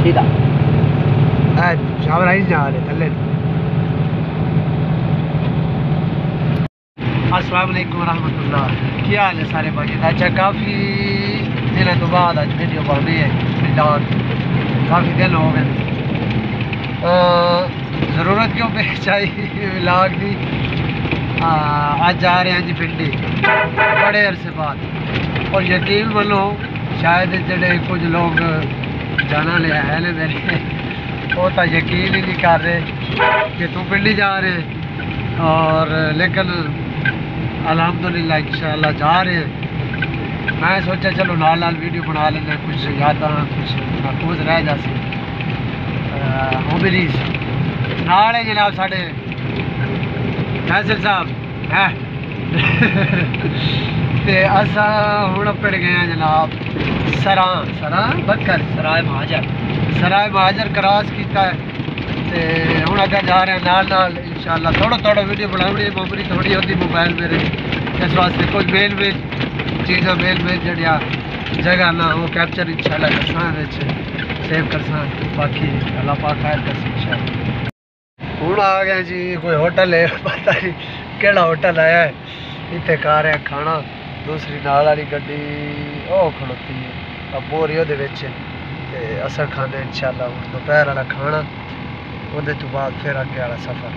सीधा शावर आई जा रहे थले। अस्सलाम वालेकुम रहमतुल्लाह, क्या हाल है सारे भाई? अच्छा, काफ़ी दिनों तो बाद आज वीडियो बननी है। मिलाद काफ़ी दिन हो गए, ज़रूरत क्यों पेश आई मिलाद की। आज जा रहे हैं जी पिंडी बड़े अरसे बाद, और यकीन मानो शायद जड़े कुछ लोग जाना ले आए ने मेरे, वो तो यकीन ही नहीं कर रहे कि तू पिंडी जा रहे, और लेकिन अल्हम्दुलिल्लाह इंशाअल्लाह जा रहे हैं। मैं सोचा चलो नाल नाल वीडियो बना लेना, कुछ याद कुछ महफूज रह जासी। मेमोरीज नाल है जनाब साढ़े फैसल साहब है ते असा हुण पड़ गए हैं जनाब सराय महाजर क्रॉस किया है, ते हुण अगर जा रहे हैं नाल नाल इंशाअल्लाह। थोड़ा वीडियो बनानी मेमोरी थोड़ी होती मोबाइल मेरे, इस वास्ते कुछ मेल चीज़ा मेल जड़िया जगह ना वो कैप्चर इंशाअल्लाह करसा सेव करसा, बाकी अल्लाह पाक खैर करसी इंशाअल्लाह। हुण आ गए जी कोई होटल है, पता नहीं केड़ा होटल आया है, इतने खा रहे हैं खाना। दूसरी नाल वाली गड्डी ओ खड़ोती है अब बोरी ओहदे विच, ते असां खाने इंशाअल्लाह हुण दोपहर वाला खाना, उहदे तो बाद फिर अगे वाला सफ़र।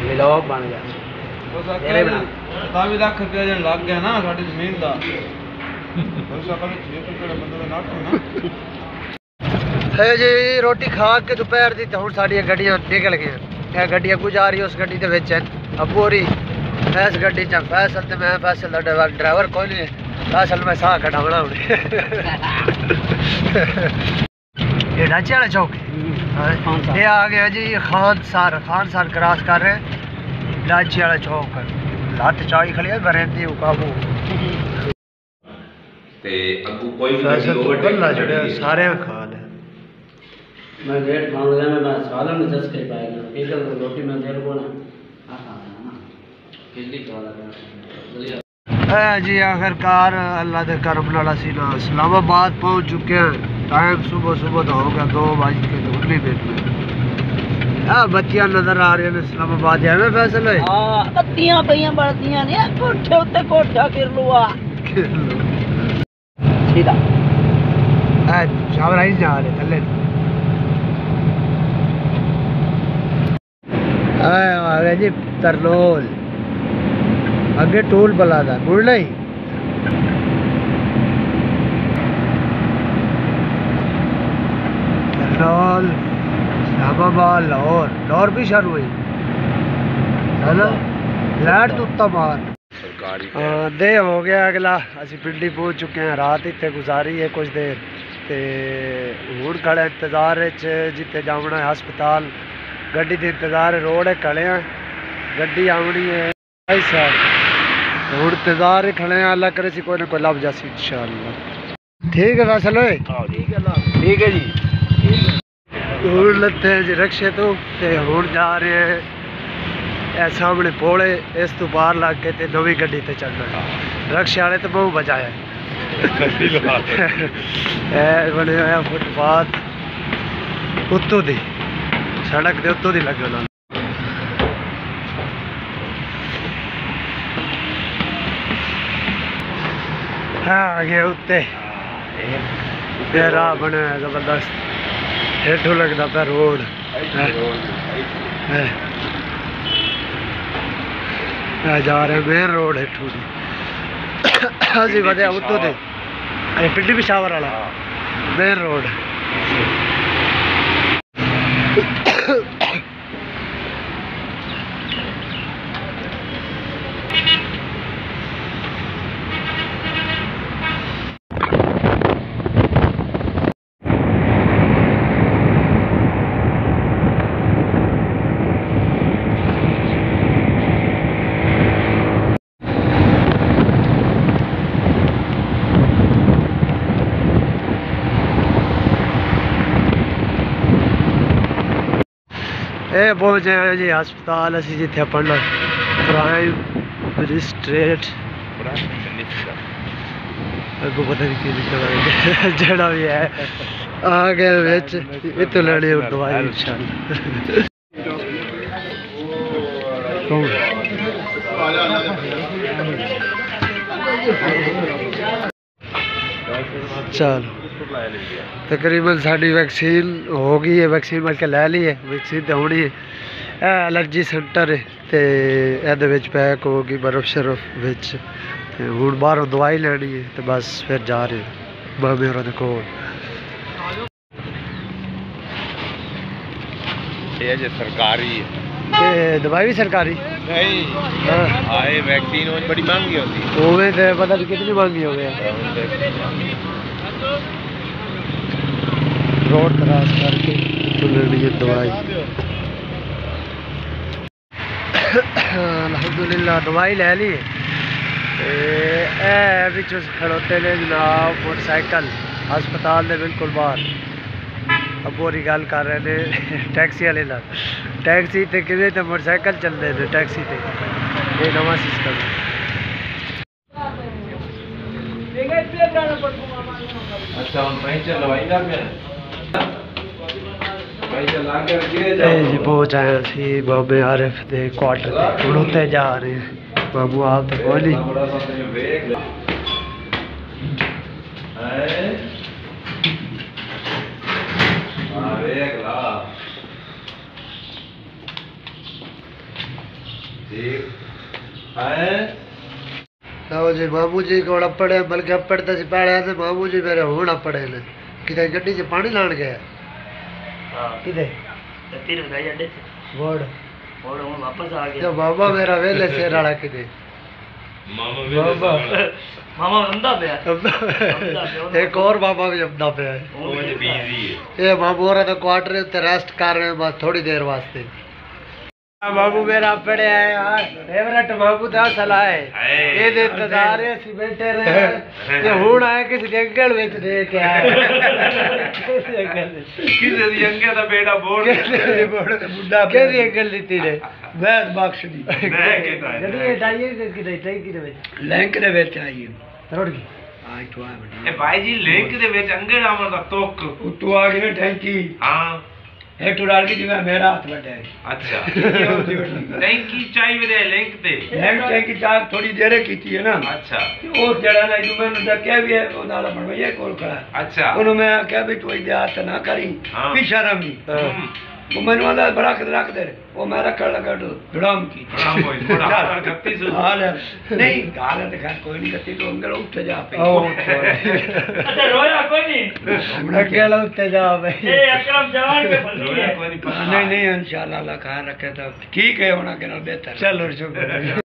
व्लॉग बन गया लाख रुपया जन लग गया ना साड़ी जमीन का। है जी रोटी खा के दोपहर की, तो हुण साडियां गड्डियां निकल गई, गड्डियां कुछ आ रही उस गड्डी के विच अबू होरी, इस गड्डी च फैसल ते मैं फैसल दा ड्राइवर कोई नहीं, फैसल मैं साह कटावना हुण। ये ढांचे वाला चौक ये आ गया जी, खान सार क्रॉस कर रहे हैं, लाची वाला चौक लत चाई खड़ी है बरेंदी काबू ते अगू कोई बल्ला जड़े सारे खा ले। मैं वेट मांग रहा, मैं सालन में 10 के पाएगा एक रोटी में देर को ना जी। आखिरकार अल्लाह के करम नाल असीं ना इस्लामाबाद पहुँच चुके हैं। टाइम सुबह का हो गया 2:19। बत्तियां नजर आ रही हैं इस्लामाबाद में फैसल है। बत्तियां पईयां बढ़तियां ने कोठे उत्ते कोठा गिर लुआ सीधा शावर आई जा रहे थले। आ गए जी तरलोल, अगे टोल बला था मुड़ना ही। तरलोल इस्लामाबाद लाहौर भी शुरू हुई है ना, लाइट तो उत्ता मार दे हो गया। अगला असी पिंडी पहुँच चुके हैं, रात इतने गुजारी है कुछ देर, ते हुण खड़े इंतजार जिते जाना है हस्पताल, गड्डी के इंतजार रोड है खड़े हैं, गड्डी आवनी है साहब, हुण इंतजार ही खड़े हैं। अल्लाह करे कोई ना कोई लभ जासी इंशाअल्लाह। ठीक है फैसल ठीक है जी। हुण लत्ते जी रक्शे तो हुण जा रहे हैं सामने पोले, इस तो बाहर लग के ते नवी गड्डी ते चढ़ना। रक्शे वाले तो बहुत बचाया बने हुआ फुटपाथ उत्तों दी सड़क के उत्तों दी लगना। हाँ आ गया उत्ते राह बने जबरदस्त, हेठों लगता पे रोड जा रहे मेन रोड हेठों दी असी वधिया उत्तों दे पिंडी पिशावर वाला मेन रोड। ये पहुंचे हैं जी हस्पताल असी जिथे पढ़ना प्राइम मजिस्ट्रेट अगो पता नहीं की निकल जड़ा भी है आगे विच इतो लेनी दवाई इंशाल्लाह। चलो तकरीबन साड़ी वैक्सीन हो गई है, वैक्सीन बल्कि लै ली है, वैक्सीन तो होनी है। एलर्जी सेंटर है तो ये पैक होगी बर्फ शरफ बिच, हूँ बाहरों दवाई लैनी है तो बस फिर जा रहे मामे होर कोल। सरकारी दवाई भी सरकारी नहीं आए वैक्सीन बड़ी महंगी होती है, उमें तो पता नहीं कितनी महंगी हो गया। रोड क्रॉस करके तो लेनी है दवाई। अल्हम्दुलिल्लाह दवाई ले ली है। खड़ोते ने जनाब मोटरसाइकिल हस्पताल के बिल्कुल बाहर। अब पूरी गल कर रहे हैं टैक्सी वाले नाल, टैक्सी ते किवें ते मोटरसाइकिल चलते हैं टैक्सी ते, ये नवा सिस्टम है। अच्छा हम पैसे लवाई ना जी पहुँच आए असी बाबे आरिफ के क्वार्टर ते, हुण उत्ते जा रहे हैं। बाबू आप तो कोई नहीं लो जी बाबू जी को अपड़े, बल्कि अपड़ तो पैड़े थे बाबू जी मेरे हूँ अपड़े ने कि गड्डी च पानी लान गया वापस आ गया। तो बाबा मेरा वेले सिर वाला किते एक और बाबा भी अपना पे है। ये बाबू और तो क्वार्टर उत्ते रेस्ट कर रहे हैं बस थोड़ी देर वास्ते। बाबू मेरा पड़े है यार, फेवरेट बाबू दा सलाह है ये दे इंतजार है सी बैठे रहे ये हुन आए किस जंगल विच देख आए किसे दी अंगे दा बेड़ा बोड़ के बुड्ढा के दी अंगल दी ने वैद बख्श दी मैं कहता है जदी टाइए कि टाई की दे विच लिंक दे विच आई रोड की आज तो आ बड़ी ए भाई जी लिंक दे विच अंगे नाम दा तोक उतू आ गए टैंकी। हां हेठ उड़ाल की जिਵੇਂ मेरा हाथ बैठा है। अच्छा टैंकी चाहिए वे लिंक ते लिंक टैंकी चार थोड़ी देर कीती है ना। अच्छा वो जड़ा ना जो मैंने देखा भी है वो नाला बनवाया कोल खड़ा। अच्छा उन्होंने मैं क्या भी तू इधर हाथ ना करी पीछा रमी वो मैंने वाला बड़ा रख दे वो मैं रखने लगा ड्रम की हाल है नहीं गाल है खैर कोई नहीं करती तो अंदर उठ जा पे अच्छा रोया कोई नहीं अकेला उठते जा भाई ए अकरम जवान के रोया कोई नहीं नहीं इंशाल्लाह अल्लाह खैर रखे तो ठीक है होना के नाल बेहतर। चलो शुक्र।